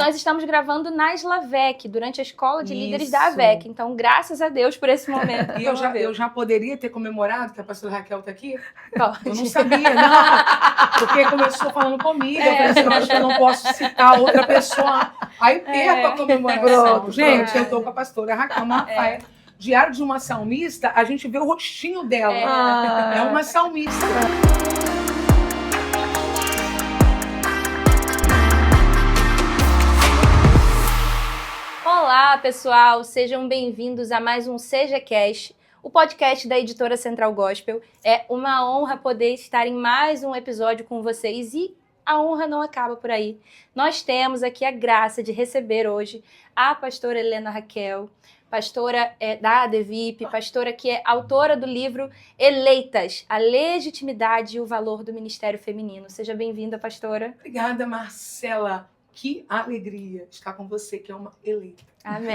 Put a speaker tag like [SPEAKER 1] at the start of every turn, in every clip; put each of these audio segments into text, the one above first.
[SPEAKER 1] nós estamos gravando na Slavec, durante a Escola de Líderes da AVEC. Então, graças a Deus por esse momento.
[SPEAKER 2] E eu já poderia ter comemorado que a pastora Raquel está aqui?
[SPEAKER 1] Pode.
[SPEAKER 2] Eu não sabia, não. Porque começou falando comigo, eu falei assim, eu acho que eu não posso citar outra pessoa. Aí perco a comemoração. Gente, eu estou com a pastora Raquel Malafaia. Diário de uma salmista, a gente vê o rostinho dela. É uma salmista.
[SPEAKER 1] Olá, pessoal! Sejam bem-vindos a mais um SejaCast, o podcast da Editora Central Gospel. É uma honra poder estar em mais um episódio com vocês e a honra não acaba por aí. Nós temos aqui a graça de receber hoje a pastora Helena Raquel, pastora da ADVIP, pastora que é autora do livro Eleitas, a legitimidade e o valor do ministério feminino. Seja bem-vinda, pastora.
[SPEAKER 2] Obrigada, Marcela. Que alegria estar com você, que é uma eleita.
[SPEAKER 1] Amém.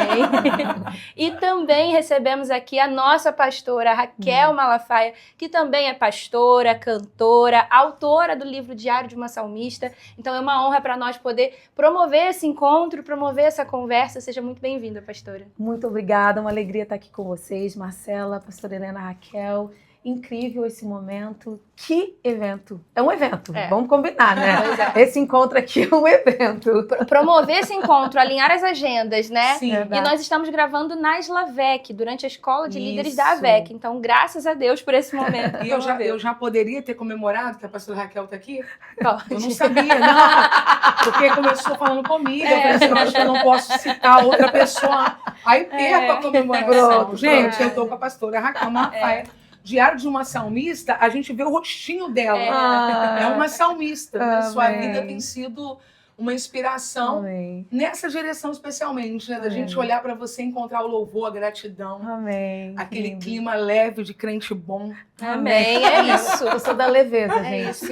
[SPEAKER 1] E também recebemos aqui a nossa pastora Raquel Malafaia, que também é pastora, cantora, autora do livro Diário de uma Salmista. Então é uma honra para nós poder promover esse encontro, promover essa conversa. Seja muito bem-vinda, pastora.
[SPEAKER 3] Muito obrigada, uma alegria estar aqui com vocês, Marcela, pastora Helena, Raquel. Incrível esse momento. Que evento! É um evento, vamos combinar, né? Esse encontro aqui é um evento.
[SPEAKER 1] Promover esse encontro, alinhar as agendas, né?
[SPEAKER 2] Sim,
[SPEAKER 1] e nós estamos gravando na Slavec, durante a Escola de Líderes da AVEC. Então, graças a Deus por esse momento.
[SPEAKER 2] E eu já poderia ter comemorado que a pastora Raquel está aqui?
[SPEAKER 1] Pode.
[SPEAKER 2] Eu não sabia, não. Porque começou falando comigo, eu falei assim, eu acho que eu não posso citar outra pessoa. Aí perco a comemoração. Gente, eu estou com a pastora Raquel Malafaia. Diário de uma salmista, a gente vê o rostinho dela. É uma salmista. Sua vida tem sido uma inspiração nessa direção especialmente, né? Da gente olhar para você e encontrar o louvor, a gratidão. Aquele clima leve de crente bom.
[SPEAKER 1] Amém. É isso.
[SPEAKER 3] Eu sou da leveza, gente.
[SPEAKER 1] Isso.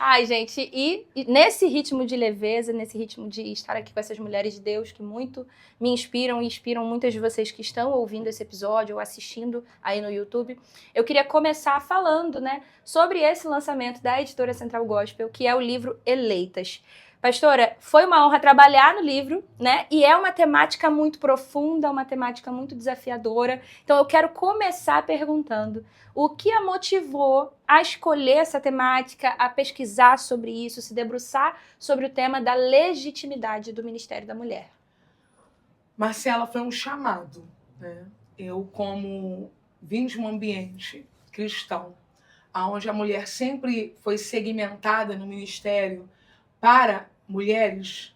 [SPEAKER 1] Ai, gente, e nesse ritmo de leveza, nesse ritmo de estar aqui com essas mulheres de Deus que muito me inspiram e inspiram muitas de vocês que estão ouvindo esse episódio ou assistindo aí no YouTube, eu queria começar falando, né, sobre esse lançamento da Editora Central Gospel, que é o livro Eleitas. Pastora, foi uma honra trabalhar no livro, né? E é uma temática muito profunda, uma temática muito desafiadora. Então eu quero começar perguntando o que a motivou a escolher essa temática, a pesquisar sobre isso, se debruçar sobre o tema da legitimidade do Ministério da Mulher.
[SPEAKER 2] Marcela, foi um chamado, né? Eu, como vim de um ambiente cristão, onde a mulher sempre foi segmentada no ministério para mulheres,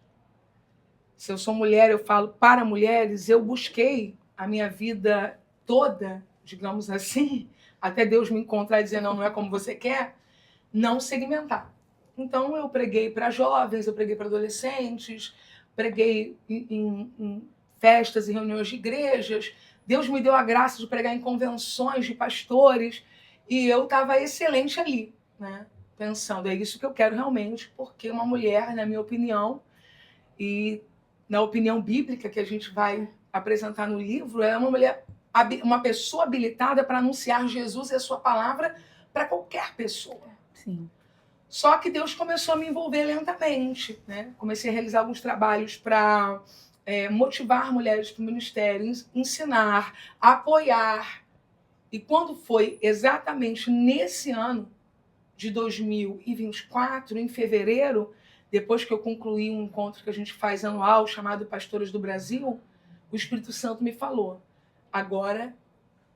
[SPEAKER 2] se eu sou mulher, eu falo para mulheres, eu busquei a minha vida toda, digamos assim, até Deus me encontrar e dizer, não é como você quer, não segmentar. Então, eu preguei para jovens, eu preguei para adolescentes, preguei em festas e reuniões de igrejas, Deus me deu a graça de pregar em convenções de pastores, e eu estava excelente ali, né? Pensando, é isso que eu quero realmente, porque uma mulher, na minha opinião, e na opinião bíblica que a gente vai apresentar no livro, é uma mulher, uma pessoa habilitada para anunciar Jesus e a sua palavra para qualquer pessoa.
[SPEAKER 3] Sim.
[SPEAKER 2] Só que Deus começou a me envolver lentamente, né? Comecei a realizar alguns trabalhos para motivar mulheres para o ministério, ensinar, apoiar. E quando foi exatamente nesse ano, de 2024, em fevereiro, depois que eu concluí um encontro que a gente faz anual, chamado Pastoras do Brasil, o Espírito Santo me falou, agora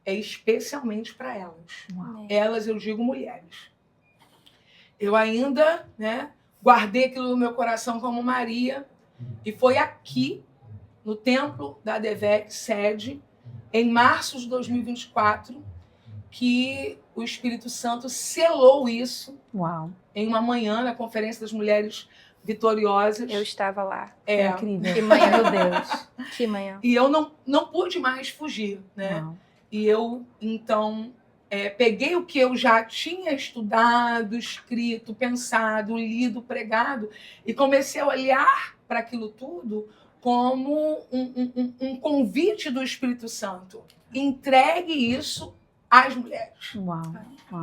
[SPEAKER 2] é especialmente para elas.
[SPEAKER 3] Uau.
[SPEAKER 2] Elas, eu digo mulheres. Eu ainda, guardei aquilo no meu coração como Maria, e foi aqui, no templo da ADVEC, sede, em março de 2024, que o Espírito Santo selou isso.
[SPEAKER 3] Uau.
[SPEAKER 2] Em uma manhã, na Conferência das Mulheres Vitoriosas.
[SPEAKER 1] Eu estava lá.
[SPEAKER 3] É incrível.
[SPEAKER 1] Que manhã,
[SPEAKER 3] meu Deus.
[SPEAKER 1] Que manhã.
[SPEAKER 2] E eu não pude mais fugir, né?
[SPEAKER 3] Uau.
[SPEAKER 2] E eu, então, peguei o que eu já tinha estudado, escrito, pensado, lido, pregado, e comecei a olhar para aquilo tudo como um convite do Espírito Santo. Entregue isso às mulheres.
[SPEAKER 3] Uau.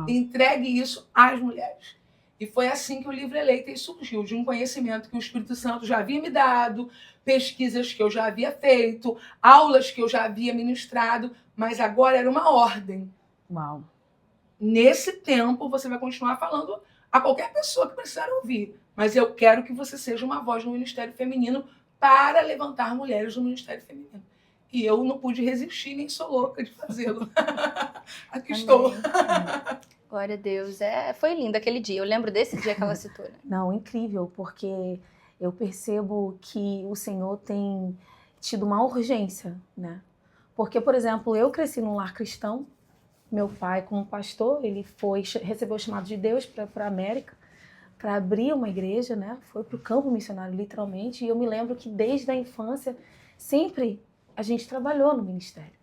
[SPEAKER 2] Entregue isso às mulheres. E foi assim que o livro Eleitas surgiu, de um conhecimento que o Espírito Santo já havia me dado, pesquisas que eu já havia feito, aulas que eu já havia ministrado, mas agora era uma ordem.
[SPEAKER 3] Uau.
[SPEAKER 2] Nesse tempo, você vai continuar falando a qualquer pessoa que precisar ouvir, mas eu quero que você seja uma voz no Ministério Feminino para levantar mulheres no Ministério Feminino. E eu não pude resistir, nem sou louca de fazê-lo. Aqui estou.
[SPEAKER 1] Glória a Deus. Foi lindo aquele dia. Eu lembro desse dia que ela citou. Né?
[SPEAKER 3] Não, incrível, porque eu percebo que o Senhor tem tido uma urgência, né? Porque, por exemplo, eu cresci num lar cristão. Meu pai, como pastor, ele recebeu o chamado de Deus para a América, para abrir uma igreja, né? Foi para o campo missionário, literalmente. E eu me lembro que desde a infância, sempre a gente trabalhou no ministério.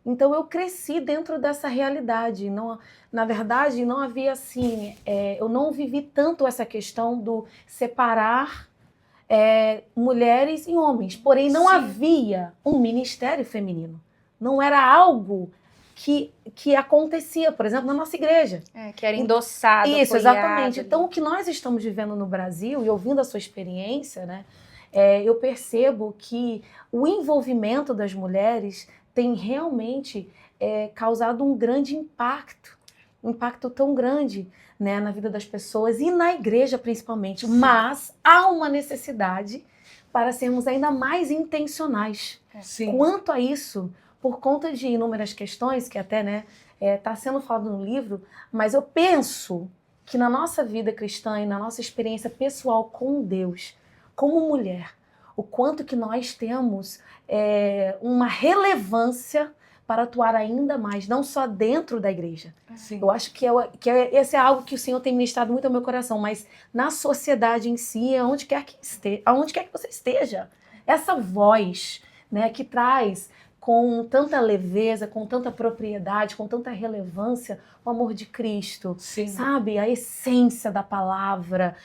[SPEAKER 3] Então eu cresci dentro dessa realidade. Não, na verdade, não havia assim, eu não vivi tanto essa questão do separar mulheres e homens. Porém, não havia um ministério feminino. Não era algo que acontecia, por exemplo, na nossa igreja.
[SPEAKER 1] Que era endossado,
[SPEAKER 3] Isso, exatamente.
[SPEAKER 1] Ali.
[SPEAKER 3] Então, o que nós estamos vivendo no Brasil, e ouvindo a sua experiência, né, eu percebo que o envolvimento das mulheres tem realmente causado um grande impacto, um impacto tão grande, né, na vida das pessoas e na igreja principalmente. Mas há uma necessidade para sermos ainda mais intencionais.
[SPEAKER 2] Sim.
[SPEAKER 3] Quanto a isso, por conta de inúmeras questões que até, né, está sendo falado no livro, mas eu penso que na nossa vida cristã e na nossa experiência pessoal com Deus, como mulher, o quanto que nós temos uma relevância para atuar ainda mais, não só dentro da igreja.
[SPEAKER 2] Sim.
[SPEAKER 3] Eu acho que esse é algo que o Senhor tem ministrado muito ao meu coração, mas na sociedade em si, aonde quer que você esteja, essa voz, né, que traz com tanta leveza, com tanta propriedade, com tanta relevância, o amor de Cristo.
[SPEAKER 2] Sim.
[SPEAKER 3] Sabe? A essência da palavra,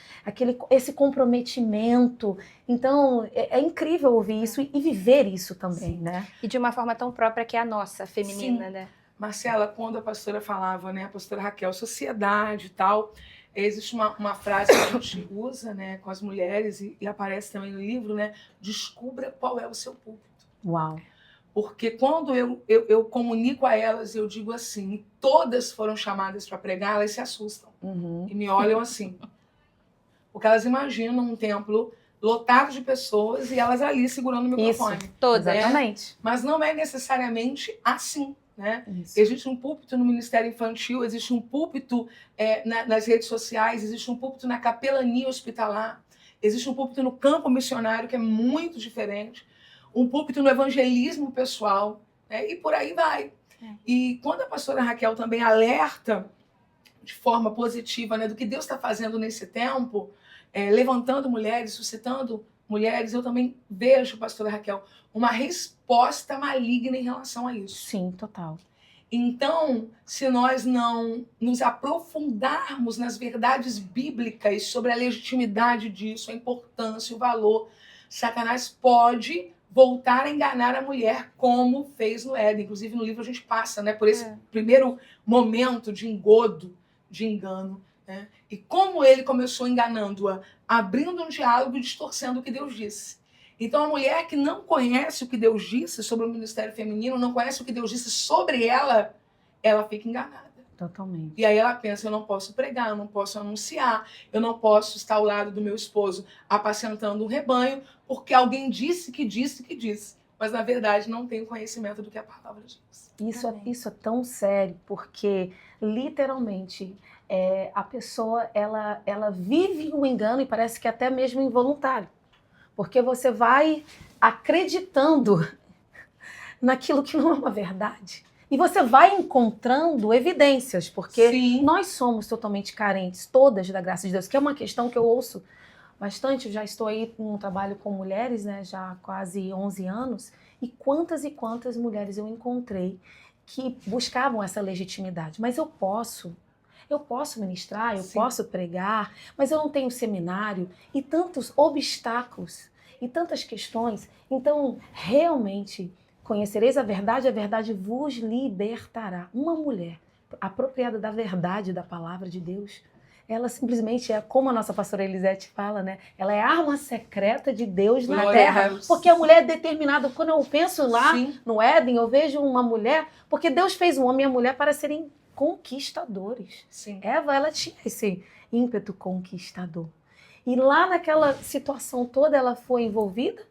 [SPEAKER 3] esse comprometimento. Então, é incrível ouvir isso e viver isso também, né?
[SPEAKER 1] E de uma forma tão própria que é a nossa, feminina,
[SPEAKER 2] Sim.
[SPEAKER 1] né?
[SPEAKER 2] Marcela, quando a pastora falava, né, a pastora Raquel, sociedade e tal, existe uma frase que a gente usa, né, com as mulheres e aparece também no livro, né? Descubra qual é o seu púlpito.
[SPEAKER 3] Uau!
[SPEAKER 2] Porque quando eu comunico a elas, eu digo assim, todas foram chamadas para pregar, elas se assustam.
[SPEAKER 3] Uhum.
[SPEAKER 2] E me olham assim. Porque elas imaginam um templo lotado de pessoas e elas ali segurando o microfone.
[SPEAKER 3] Isso,
[SPEAKER 1] todas.
[SPEAKER 3] Exatamente.
[SPEAKER 2] Mas não é necessariamente assim. Né?
[SPEAKER 3] Isso.
[SPEAKER 2] Existe um púlpito no Ministério Infantil, existe um púlpito nas redes sociais, existe um púlpito na capelania hospitalar, existe um púlpito no campo missionário, que é muito diferente. Um púlpito no evangelismo pessoal, né? E por aí vai. E quando a pastora Raquel também alerta de forma positiva, né, do que Deus está fazendo nesse tempo, levantando mulheres, suscitando mulheres, eu também vejo, pastora Raquel, uma resposta maligna em relação a isso.
[SPEAKER 3] Sim, total.
[SPEAKER 2] Então, se nós não nos aprofundarmos nas verdades bíblicas sobre a legitimidade disso, a importância, o valor, Satanás pode voltar a enganar a mulher como fez no Éden. Inclusive, no livro a gente passa, né, por esse primeiro momento de engodo, de engano. Né? E como ele começou enganando-a, abrindo um diálogo e distorcendo o que Deus disse. Então, a mulher que não conhece o que Deus disse sobre o ministério feminino, não conhece o que Deus disse sobre ela, ela fica enganada.
[SPEAKER 3] Totalmente.
[SPEAKER 2] E aí ela pensa, eu não posso pregar, eu não posso anunciar, eu não posso estar ao lado do meu esposo apacentando um rebanho, porque alguém disse que disse que disse. Mas, na verdade, não tem conhecimento do que a palavra diz.
[SPEAKER 3] Isso é tão sério, porque, literalmente, a pessoa, ela vive o engano e parece que até mesmo involuntário. Porque você vai acreditando naquilo que não é uma verdade. E você vai encontrando evidências, porque
[SPEAKER 2] Sim.
[SPEAKER 3] Nós somos totalmente carentes, todas, da graça de Deus, que é uma questão que eu ouço bastante. Eu já estou aí num trabalho com mulheres, né, já há quase 11 anos, e quantas mulheres eu encontrei que buscavam essa legitimidade. Mas eu posso ministrar, eu posso pregar, mas eu não tenho seminário, e tantos obstáculos, e tantas questões. Então, realmente, conhecereis a verdade vos libertará. Uma mulher apropriada da verdade da palavra de Deus, ela simplesmente é, como a nossa pastora Elisete fala, né? Ela é a arma secreta de Deus na
[SPEAKER 2] Glória a
[SPEAKER 3] terra.
[SPEAKER 2] Deus.
[SPEAKER 3] Porque a mulher é determinada. Quando eu penso lá
[SPEAKER 2] Sim.
[SPEAKER 3] no Éden, eu vejo uma mulher, porque Deus fez o homem e a mulher para serem conquistadores.
[SPEAKER 2] Sim.
[SPEAKER 3] Eva, ela tinha esse ímpeto conquistador. E lá naquela situação toda, ela foi envolvida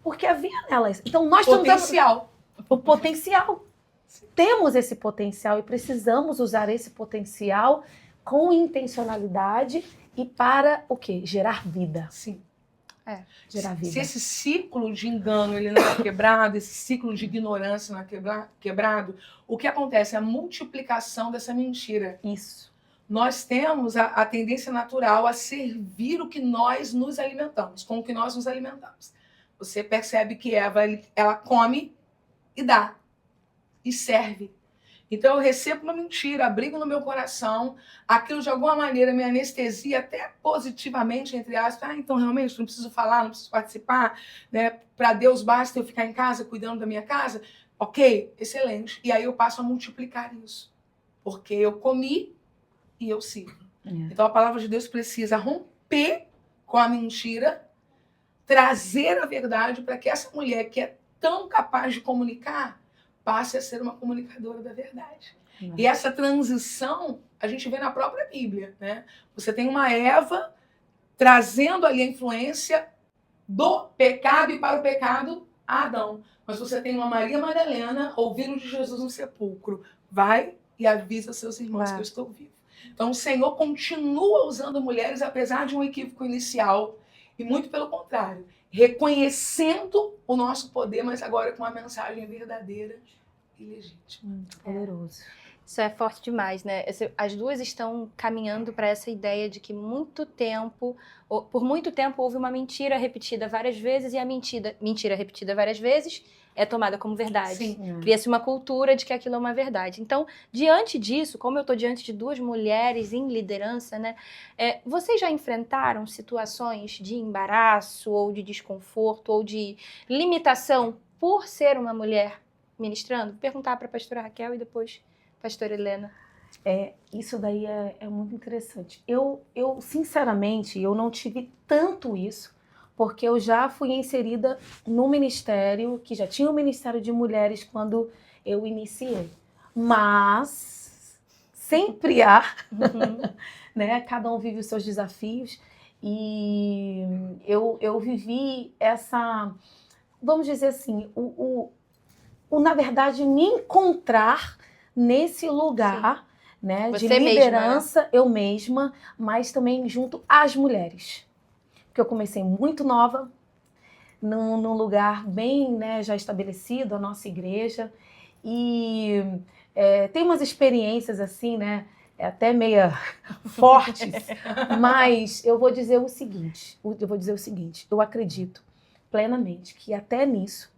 [SPEAKER 3] porque havia nela isso. Então nós
[SPEAKER 2] Potencial.
[SPEAKER 3] o potencial. Temos esse potencial e precisamos usar esse potencial com intencionalidade e para o quê? Gerar vida.
[SPEAKER 2] Sim.
[SPEAKER 3] Gerar vida.
[SPEAKER 2] Se esse ciclo de engano ele não é quebrado, esse ciclo de ignorância não é quebrado, o que acontece é a multiplicação dessa mentira.
[SPEAKER 3] Isso.
[SPEAKER 2] Nós temos a tendência natural a servir o que nós nos alimentamos, com o que nós nos alimentamos. Você percebe que Eva, ela come e dá, e serve. Então eu recebo uma mentira, abrigo no meu coração, aquilo de alguma maneira me anestesia até positivamente, entre aspas. Então realmente não preciso falar, não preciso participar, né? Para Deus basta eu ficar em casa cuidando da minha casa. Ok, excelente. E aí eu passo a multiplicar isso, porque eu comi e eu sirvo. Então a palavra de Deus precisa romper com a mentira, trazer a verdade para que essa mulher que é tão capaz de comunicar passe a ser uma comunicadora da verdade. E essa transição a gente vê na própria Bíblia, né? Você tem uma Eva trazendo ali a influência do pecado e para o pecado a Adão. Mas você tem uma Maria Madalena ouvindo de Jesus no sepulcro. Vai e avisa seus irmãos que eu estou vivo. Então o Senhor continua usando mulheres apesar de um equívoco inicial. E muito pelo contrário, reconhecendo o nosso poder, mas agora com uma mensagem verdadeira e legítima.
[SPEAKER 3] Muito poderoso.
[SPEAKER 1] Isso é forte demais, né? As duas estão caminhando para essa ideia de que por muito tempo houve uma mentira repetida várias vezes e a mentira repetida várias vezes é tomada como verdade.
[SPEAKER 2] Sim.
[SPEAKER 1] Cria-se uma cultura de que aquilo é uma verdade. Então, diante disso, como eu estou diante de duas mulheres em liderança, né? Vocês já enfrentaram situações de embaraço ou de desconforto ou de limitação por ser uma mulher ministrando? Vou perguntar para a pastora Raquel e depois pastora Helena.
[SPEAKER 3] Isso daí é muito interessante. Eu, sinceramente, eu não tive tanto isso, porque eu já fui inserida no ministério, que já tinha o Ministério de Mulheres quando eu iniciei. Mas sempre há, né? Cada um vive os seus desafios. E eu vivi essa, vamos dizer assim, na verdade, me encontrar nesse lugar, né, de liderança, mesma, né? Eu mesma, mas também junto às mulheres. Porque eu comecei muito nova, num lugar bem, né, já estabelecido, a nossa igreja. E tem umas experiências assim, né, até meia fortes, mas eu vou dizer o seguinte, eu acredito plenamente que até nisso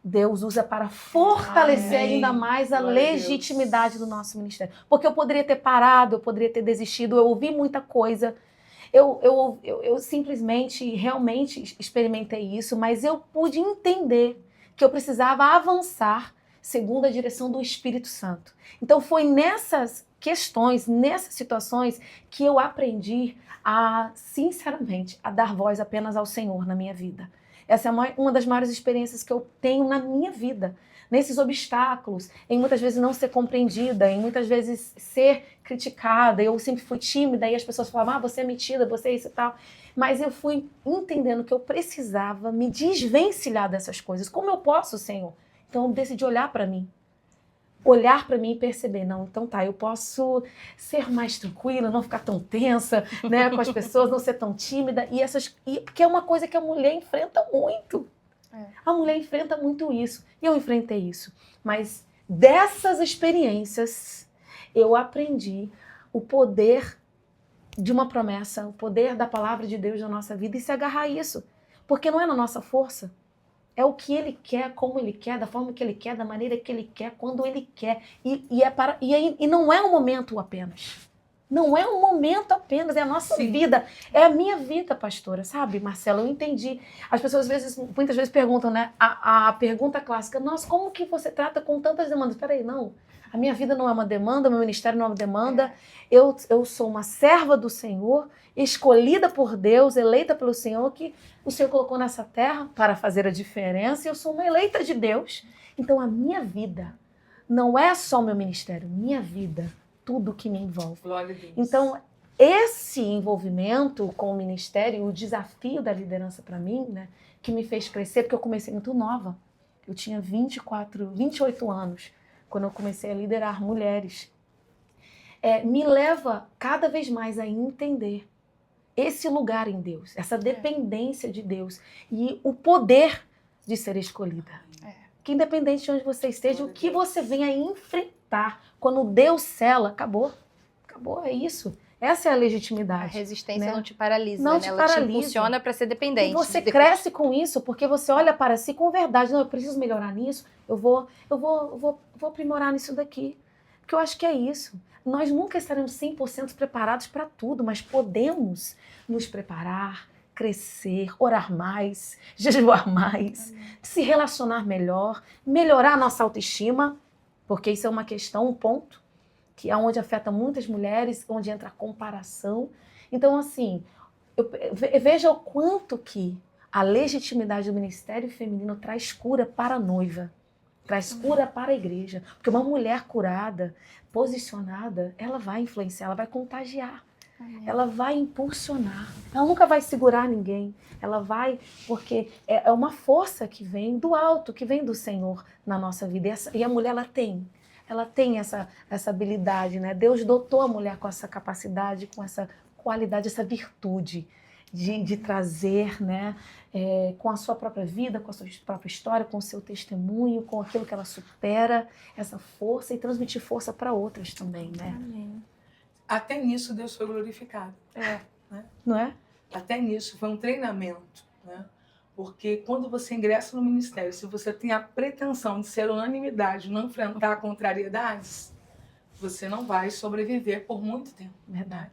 [SPEAKER 3] Deus usa para fortalecer ainda mais a legitimidade do nosso ministério. Porque eu poderia ter parado, eu poderia ter desistido, eu ouvi muita coisa, eu simplesmente, realmente experimentei isso, mas eu pude entender que eu precisava avançar segundo a direção do Espírito Santo. Então foi nessas questões, nessas situações que eu aprendi a, sinceramente, a dar voz apenas ao Senhor na minha vida. Essa é uma das maiores experiências que eu tenho na minha vida. Nesses obstáculos, em muitas vezes não ser compreendida, em muitas vezes ser criticada. Eu sempre fui tímida e as pessoas falavam, você é metida, você é isso e tal. Mas eu fui entendendo que eu precisava me desvencilhar dessas coisas. Como eu posso, Senhor? Então eu decidi olhar para mim e perceber, não, então tá, eu posso ser mais tranquila, não ficar tão tensa, né, com as pessoas, não ser tão tímida, porque é uma coisa que a mulher enfrenta muito. A mulher enfrenta muito isso, e eu enfrentei isso. Mas dessas experiências, eu aprendi o poder de uma promessa, o poder da palavra de Deus na nossa vida e se agarrar a isso, porque não é na nossa força. É o que Ele quer, como Ele quer, da forma que Ele quer, da maneira que Ele quer, quando Ele quer. E não é um momento apenas. Não é um momento apenas, é a nossa vida. É a minha vida, pastora, sabe, Marcela? Eu entendi. As pessoas muitas vezes perguntam, né? A pergunta clássica, nossa, como que você trata com tantas demandas? Peraí, não. A minha vida não é uma demanda, meu ministério não é uma demanda. Eu sou uma serva do Senhor, escolhida por Deus, eleita pelo Senhor, que o Senhor colocou nessa terra para fazer a diferença. E eu sou uma eleita de Deus. Então a minha vida não é só o meu ministério, minha vida, tudo que me envolve.
[SPEAKER 2] Glória a Deus.
[SPEAKER 3] Então, esse envolvimento com o ministério, o desafio da liderança para mim, né, que me fez crescer, porque eu comecei muito nova. Eu tinha 28 anos, quando eu comecei a liderar mulheres. Me leva cada vez mais a entender esse lugar em Deus, essa dependência de Deus e o poder de ser escolhida. Que independente de onde você esteja, o que você venha enfrentar, quando Deus sela, acabou, é isso. Essa é a legitimidade.
[SPEAKER 1] A resistência
[SPEAKER 3] né?
[SPEAKER 1] não te paralisa,
[SPEAKER 3] não
[SPEAKER 1] né?
[SPEAKER 3] te
[SPEAKER 1] Ela
[SPEAKER 3] paralisa.
[SPEAKER 1] te impulsiona para ser dependente.
[SPEAKER 3] E você cresce com isso, porque você olha para si com verdade. Não, eu preciso melhorar nisso, eu vou aprimorar nisso daqui. Porque eu acho que é isso. Nós nunca estaremos 100% preparados para tudo, mas podemos nos preparar, crescer, orar mais, jejuar mais, se relacionar melhor, melhorar a nossa autoestima, porque isso é uma questão, um ponto, que é onde afeta muitas mulheres, onde entra a comparação. Então, assim, veja o quanto que a legitimidade do ministério feminino traz cura para a noiva, traz cura para a igreja. Porque uma mulher curada, posicionada, ela vai influenciar, ela vai contagiar. Ela vai impulsionar. Ela nunca vai segurar ninguém. Ela vai, porque é uma força que vem do alto, que vem do Senhor na nossa vida. E a mulher, ela tem essa habilidade, né? Deus dotou a mulher com essa capacidade, com essa qualidade, essa virtude de trazer, né? Com a sua própria vida, com a sua própria história, com o seu testemunho, com aquilo que ela supera, essa força e transmitir força para outras também, né?
[SPEAKER 1] Amém.
[SPEAKER 2] Até nisso Deus foi glorificado.
[SPEAKER 3] Né?
[SPEAKER 2] Não é? Até nisso foi um treinamento, né? Porque quando você ingressa no ministério, se você tem a pretensão de ser unanimidade, não enfrentar contrariedades, você não vai sobreviver por muito tempo.
[SPEAKER 3] Verdade.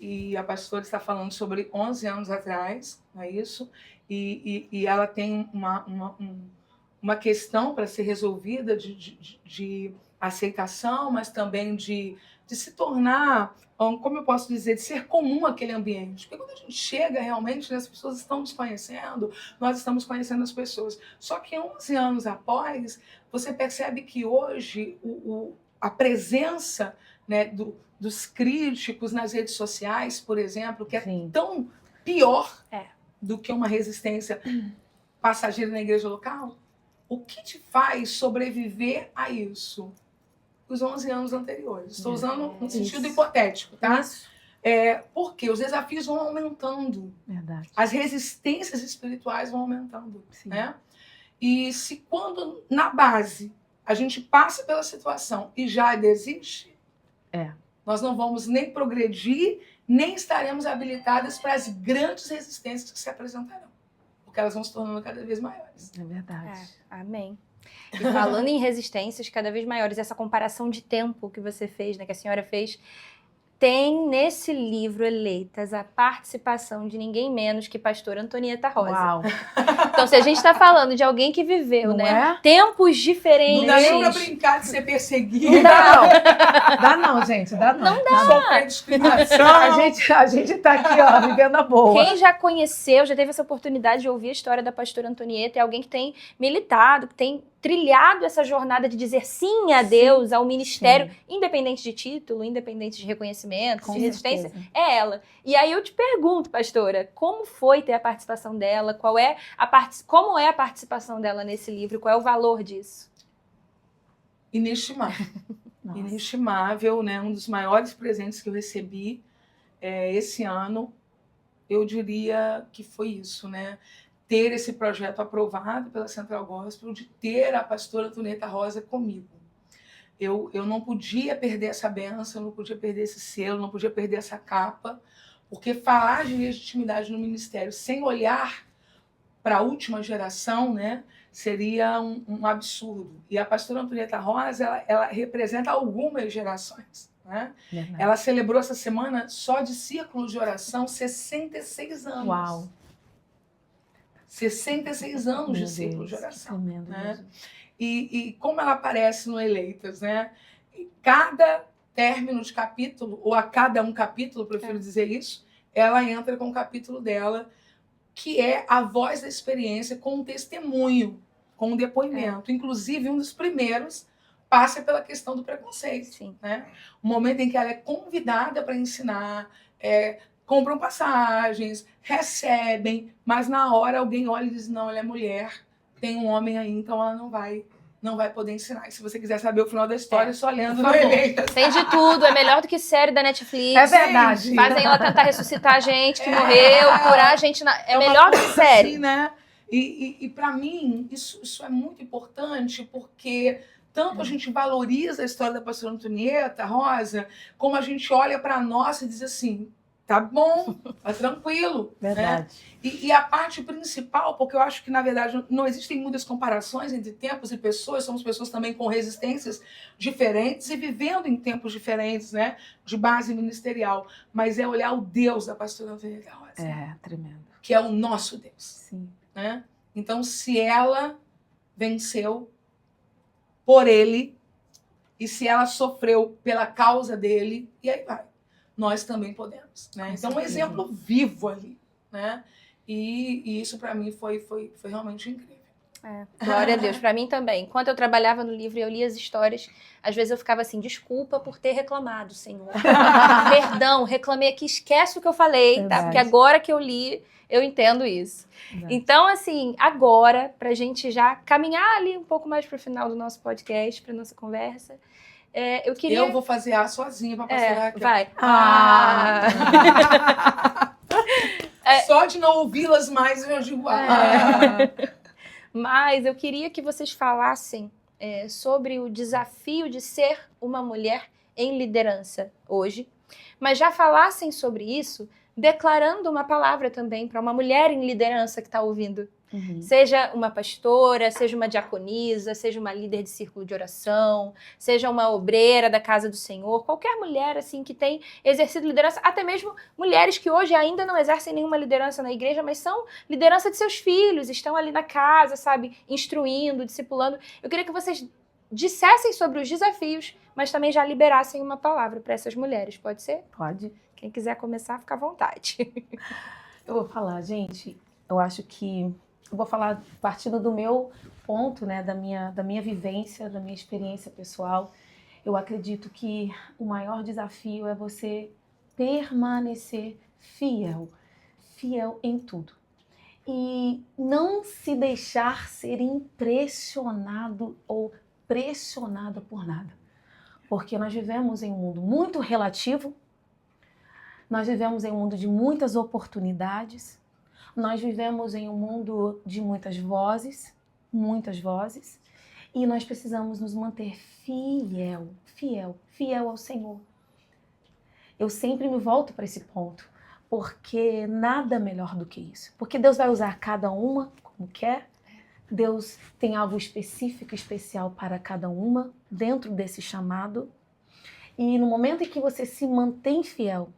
[SPEAKER 2] E a pastora está falando sobre 11 anos atrás, não é isso? E ela tem uma questão para ser resolvida de aceitação, mas também de se tornar, como eu posso dizer, de ser comum aquele ambiente. Porque quando a gente chega realmente, né, as pessoas estão nos conhecendo, nós estamos conhecendo as pessoas. Só que 11 anos após, você percebe que hoje a presença, né, dos críticos nas redes sociais, por exemplo, que é tão pior do que uma resistência passageira na igreja local, o que te faz sobreviver a isso? Os 11 anos anteriores. Estou usando um sentido hipotético, tá? Porque os desafios vão aumentando.
[SPEAKER 3] Verdade.
[SPEAKER 2] As resistências espirituais vão aumentando. Né? E se quando, na base, a gente passa pela situação e já desiste, nós não vamos nem progredir, nem estaremos habilitadas para as grandes resistências que se apresentarão. Porque elas vão se tornando cada vez maiores.
[SPEAKER 3] É verdade.
[SPEAKER 1] Amém. E falando em resistências cada vez maiores, essa comparação de tempo que você fez, né, que a senhora fez, tem nesse livro Eleitas a participação de ninguém menos que pastora Antonieta Rosa.
[SPEAKER 3] Uau.
[SPEAKER 1] Então, se a gente está falando de alguém que viveu,
[SPEAKER 3] não
[SPEAKER 1] né, tempos diferentes...
[SPEAKER 2] Não dá nem pra brincar de ser perseguida.
[SPEAKER 3] Não dá. Dá não, gente. Dá não.
[SPEAKER 1] Não dá.
[SPEAKER 2] Sofrer discriminação.
[SPEAKER 3] A gente tá aqui, ó, vivendo a boa.
[SPEAKER 1] Quem já conheceu, já teve essa oportunidade de ouvir a história da pastora Antonieta, é alguém que tem militado, que tem trilhado essa jornada de dizer sim a Deus, ao ministério, independente de título, independente de reconhecimento, de resistência, é ela. E aí eu te pergunto, pastora, como foi ter a participação dela? Como é a participação dela nesse livro? Qual é o valor disso?
[SPEAKER 2] Inestimável. Inestimável, né? Um dos maiores presentes que eu recebi esse ano, eu diria que foi isso, né? Ter esse projeto aprovado pela Central Gospel, de ter a pastora Antonieta Rosa comigo. Eu não podia perder essa bênção, eu não podia perder esse selo, não podia perder essa capa, porque falar de legitimidade no ministério sem olhar para a última geração, né, seria um absurdo. E a pastora Antonieta Rosa, ela representa algumas gerações. Né? Ela celebrou essa semana, só de círculos de oração, 66 anos.
[SPEAKER 3] Uau!
[SPEAKER 2] 66 anos de círculo de oração.
[SPEAKER 3] Tremendo,
[SPEAKER 2] né? E como ela aparece no Eleitas, né? cada término de capítulo, ou a cada um capítulo, prefiro dizer isso, ela entra com o capítulo dela, que é a voz da experiência com um testemunho, com um depoimento. Inclusive, um dos primeiros passa pela questão do preconceito.
[SPEAKER 1] Sim.
[SPEAKER 2] Né? O momento em que ela é convidada para ensinar, compram passagens, recebem, mas na hora alguém olha e diz, não, ela é mulher, tem um homem aí, então ela não vai poder ensinar. E se você quiser saber o final da história, só lendo no Eleita.
[SPEAKER 1] Tem de tudo, é melhor do que série da Netflix.
[SPEAKER 3] É verdade.
[SPEAKER 1] Fazem ela tentar ressuscitar a gente que morreu, curar a gente. É melhor do que série.
[SPEAKER 2] Assim, né? E para mim, isso é muito importante, porque tanto a gente valoriza a história da pastora Antonieta, Rosa, como a gente olha para nós e diz assim, tá bom, tá tranquilo.
[SPEAKER 3] Verdade.
[SPEAKER 2] Né? E a parte principal, porque eu acho que, na verdade, não existem muitas comparações entre tempos e pessoas, somos pessoas também com resistências diferentes e vivendo em tempos diferentes, né? De base ministerial. Mas é olhar o Deus da pastora Antonieta Rosa.
[SPEAKER 3] É, tremendo.
[SPEAKER 2] Que é o nosso Deus.
[SPEAKER 3] Sim.
[SPEAKER 2] Né? Então, se ela venceu por ele, e se ela sofreu pela causa dele, e aí vai. Nós também podemos. Né? Então, um exemplo vivo ali. Né? E isso, para mim, foi realmente incrível.
[SPEAKER 1] Glória a Deus. Para mim também. Enquanto eu trabalhava no livro e eu lia as histórias, às vezes eu ficava assim, desculpa por ter reclamado, Senhor. Perdão, reclamei aqui, esquece o que eu falei, tá? Porque agora que eu li, eu entendo isso. Verdade. Então, assim, agora, pra gente já caminhar ali um pouco mais pro final do nosso podcast, pra nossa conversa, eu
[SPEAKER 2] vou fazer A sozinha pra pastora aqui.
[SPEAKER 1] Vai.
[SPEAKER 2] Só de não ouvi-las mais, eu digo
[SPEAKER 1] Mas eu queria que vocês falassem sobre o desafio de ser uma mulher em liderança hoje, mas já falassem sobre isso declarando uma palavra também para uma mulher em liderança que está ouvindo. Uhum. Seja uma pastora, seja uma diaconisa, seja uma líder de círculo de oração, seja uma obreira da casa do Senhor, qualquer mulher assim que tem exercido liderança, até mesmo mulheres que hoje ainda não exercem nenhuma liderança na igreja, mas são liderança de seus filhos, estão ali na casa, sabe, instruindo, discipulando. Eu queria que vocês dissessem sobre os desafios, mas também já liberassem uma palavra para essas mulheres, pode ser?
[SPEAKER 3] Pode.
[SPEAKER 1] Quem quiser começar, fica à vontade.
[SPEAKER 3] Eu vou falar, gente, eu acho que eu vou falar partindo do meu ponto, né, da minha vivência, da minha experiência pessoal. Eu acredito que o maior desafio é você permanecer fiel em tudo. E não se deixar ser impressionado ou pressionada por nada. Porque nós vivemos em um mundo muito relativo, nós vivemos em um mundo de muitas oportunidades, nós vivemos em um mundo de muitas vozes, e nós precisamos nos manter fiel ao Senhor. Eu sempre me volto para esse ponto, porque nada melhor do que isso. Porque Deus vai usar cada uma como quer, Deus tem algo específico, especial para cada uma, dentro desse chamado, e no momento em que você se mantém fiel,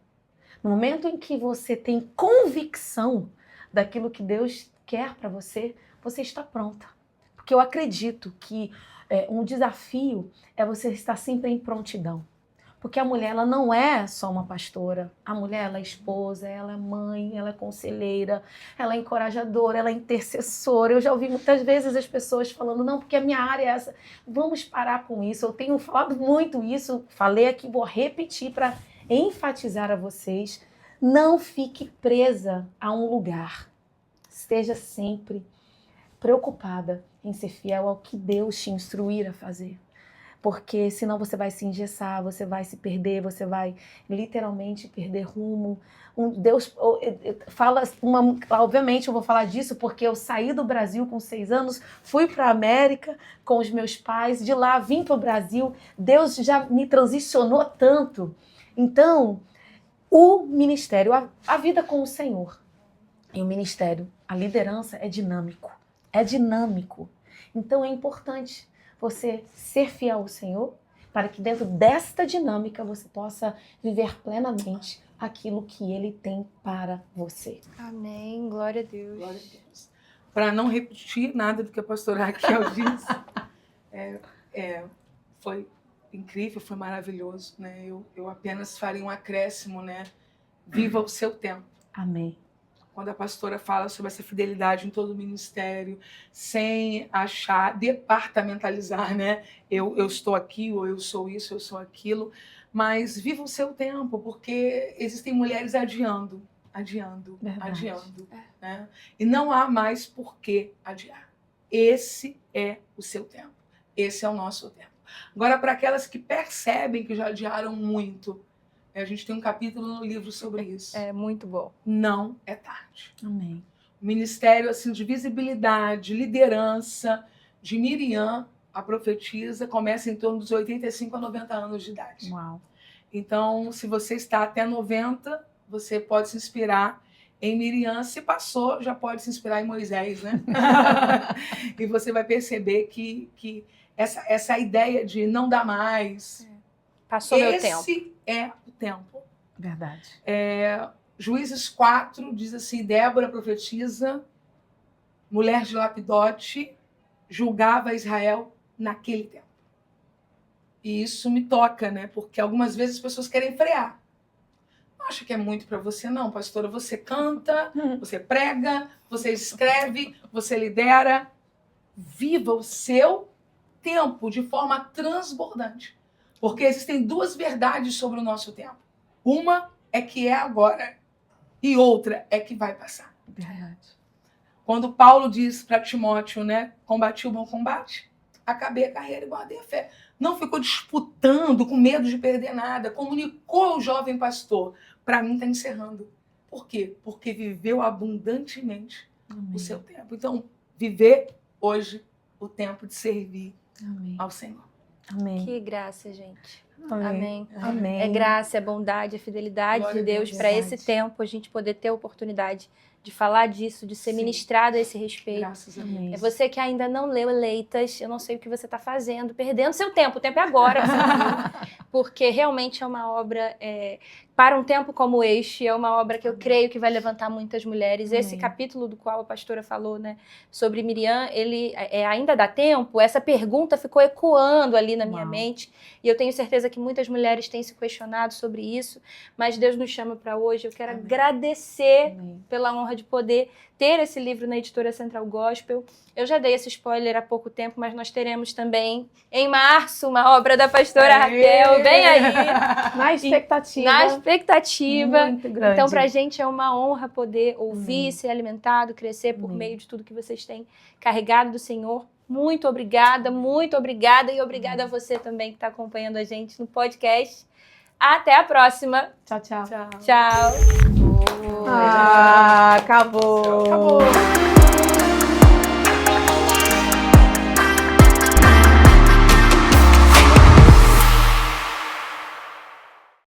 [SPEAKER 3] no momento em que você tem convicção daquilo que Deus quer para você, você está pronta. Porque eu acredito que um desafio é você estar sempre em prontidão. Porque a mulher, ela não é só uma pastora. A mulher, ela é esposa, ela é mãe, ela é conselheira, ela é encorajadora, ela é intercessora. Eu já ouvi muitas vezes as pessoas falando, não, porque a minha área é essa. Vamos parar com isso. Eu tenho falado muito isso, falei aqui, vou repetir para enfatizar a vocês. Não fique presa a um lugar. Esteja sempre preocupada em ser fiel ao que Deus te instruir a fazer. Porque senão você vai se engessar, você vai se perder, você vai literalmente perder rumo. Deus fala, obviamente eu vou falar disso porque eu saí do Brasil com 6 anos, fui para a América com os meus pais, de lá vim para o Brasil, Deus já me transicionou tanto. Então, o ministério, a vida com o Senhor e o ministério, a liderança é dinâmico. Então é importante você ser fiel ao Senhor para que dentro desta dinâmica você possa viver plenamente aquilo que Ele tem para você.
[SPEAKER 1] Amém. Glória a Deus.
[SPEAKER 2] Glória a Deus. Para não repetir nada do que a pastora Raquel disse, foi incrível, foi maravilhoso, né? Eu apenas faria um acréscimo, né? Viva o seu tempo.
[SPEAKER 3] Amém.
[SPEAKER 2] Quando a pastora fala sobre essa fidelidade em todo o ministério, sem achar, departamentalizar, né? Eu estou aqui, ou eu sou isso, eu sou aquilo. Mas viva o seu tempo, porque existem mulheres adiando.
[SPEAKER 3] Verdade.
[SPEAKER 2] Né? E não há mais por que adiar. Esse é o seu tempo. Esse é o nosso tempo. Agora, para aquelas que percebem que já adiaram muito, a gente tem um capítulo no livro sobre isso.
[SPEAKER 1] É muito bom.
[SPEAKER 2] Não é tarde.
[SPEAKER 3] Amém.
[SPEAKER 2] O ministério assim, de visibilidade, liderança de Miriam, a profetisa, começa em torno dos 85 a 90 anos de idade.
[SPEAKER 3] Uau.
[SPEAKER 2] Então, se você está até 90, você pode se inspirar em Miriam. Se passou, já pode se inspirar em Moisés, né? E você vai perceber que essa ideia de não dá mais.
[SPEAKER 1] Passou meu tempo.
[SPEAKER 2] Esse é o tempo.
[SPEAKER 3] Verdade.
[SPEAKER 2] Juízes 4 diz assim: Débora, profetisa, mulher de Lapidote, julgava Israel naquele tempo. E isso me toca, né? Porque algumas vezes as pessoas querem frear. Não acho que é muito para você, não, pastora. Você canta, você prega, você escreve, você lidera. Viva o seu tempo de forma transbordante. Porque existem duas verdades sobre o nosso tempo. Uma é que é agora e outra é que vai passar.
[SPEAKER 3] Verdade.
[SPEAKER 2] Quando Paulo diz para Timóteo, né, combati o bom combate, acabei a carreira e guardei a fé. Não ficou disputando com medo de perder nada, comunicou ao jovem pastor, para mim está encerrando. Por quê? Porque viveu abundantemente o seu tempo. Então, viver hoje o tempo de servir ao Senhor.
[SPEAKER 3] Amém.
[SPEAKER 1] Que graça, gente.
[SPEAKER 3] Amém.
[SPEAKER 1] Amém.
[SPEAKER 3] Amém.
[SPEAKER 1] É graça, é bondade, é fidelidade
[SPEAKER 2] Glória
[SPEAKER 1] de
[SPEAKER 2] a
[SPEAKER 1] Deus
[SPEAKER 2] Deus.
[SPEAKER 1] para
[SPEAKER 3] Verdade.
[SPEAKER 1] esse tempo a gente poder ter a oportunidade de falar disso, de ser
[SPEAKER 2] Sim.
[SPEAKER 1] ministrado a esse respeito.
[SPEAKER 2] Graças a Deus.
[SPEAKER 3] Amém.
[SPEAKER 1] É você que ainda não leu Eleitas, eu não sei o que você está fazendo, perdendo seu tempo. O tempo é agora, você viu? Porque realmente é uma obra, para um tempo como este, é uma obra que eu creio que vai levantar muitas mulheres.
[SPEAKER 3] Amém.
[SPEAKER 1] Esse capítulo do qual a pastora falou, né, sobre Miriam, ele ainda dá tempo? Essa pergunta ficou ecoando ali na minha
[SPEAKER 3] Uau.
[SPEAKER 1] mente, e eu tenho certeza que muitas mulheres têm se questionado sobre isso, mas Deus nos chama para hoje. Eu quero
[SPEAKER 2] Amém.
[SPEAKER 1] agradecer
[SPEAKER 3] Amém.
[SPEAKER 1] pela honra de poder ter esse livro na Editora Central Gospel. Eu já dei esse spoiler há pouco tempo, mas nós teremos também, em março, uma obra da pastora Raquel, bem aí,
[SPEAKER 3] Na expectativa.
[SPEAKER 1] na expectativa.
[SPEAKER 3] Muito grande.
[SPEAKER 1] Então, pra gente é uma honra poder ouvir, ser alimentado, crescer por meio de tudo que vocês têm carregado do Senhor. Muito obrigada e obrigada a você também que está acompanhando a gente no podcast. Até a próxima.
[SPEAKER 3] Tchau, tchau.
[SPEAKER 2] Tchau.
[SPEAKER 1] Tchau.
[SPEAKER 3] Acabou.
[SPEAKER 2] Acabou.